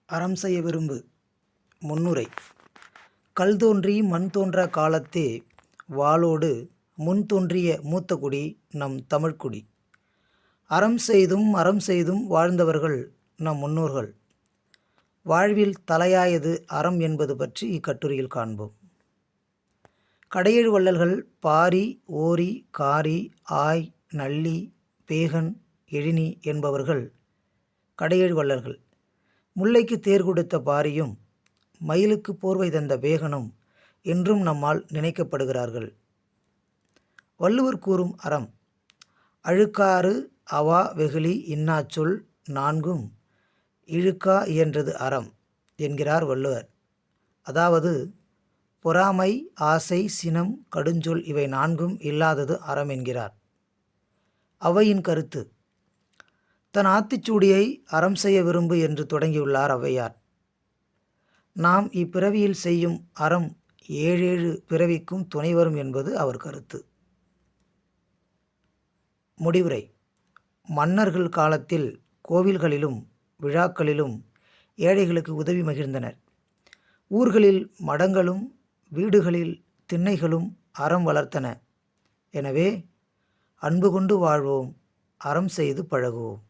அறம் செய்ய விரும்பு. முன்னுரை. கல் தோன்றி மண் தோன்றா காலத்தே வாளோடு முன் தோன்றிய மூத்தகுடி நம் தமிழ்க்குடி. அறம் செய்தும் வாழ்ந்தவர்கள் நம் முன்னோர்கள். வாழ்வில் தலையாயது அறம் என்பது பற்றி இக்கட்டுரையில் காண்போம். கடையேழு வள்ளல்கள் பாரி, ஓரி, காரி, ஆய், நல்லி, பேகன், எழினி என்பவர்கள் கடையேழு வள்ளல்கள். முல்லைக்கு தேர் கொடுத்த பாரியும் மயிலுக்கு போர்வை தந்த பேகனும் இன்றும் நம்மால் நினைக்கப்படுகிறார்கள். வள்ளுவர் கூறும் அறம் அழுக்காறு அவா வெகுளி இன்னாச்சொல் நான்கும் இழுக்கா இயன்றது அறம் என்கிறார் வள்ளுவர். அதாவது பொறாமை, ஆசை, சினம், கடுஞ்சொல் இவை நான்கும் இல்லாதது அறம் என்கிறார். ஔவையின் கருத்து. தன் ஆத்திச்சூடியை அறம் செய்ய விரும்பு என்று தொடங்கியுள்ளார் ஔவையார். நாம் இப்பிறவியில் செய்யும் அறம் ஏழேழு பிறவிக்கும் துணை வரும் என்பது அவர் கருத்து. முடிவுரை. மன்னர்கள் காலத்தில் கோவில்களிலும் விழாக்களிலும் ஏழைகளுக்கு உதவி மகிழ்ந்தனர். ஊர்களில் மடங்களும் வீடுகளில் திண்ணைகளும் அறம் வளர்த்தன. எனவே அன்பு கொண்டு வாழ்வோம், அறம் செய்து பழகுவோம்.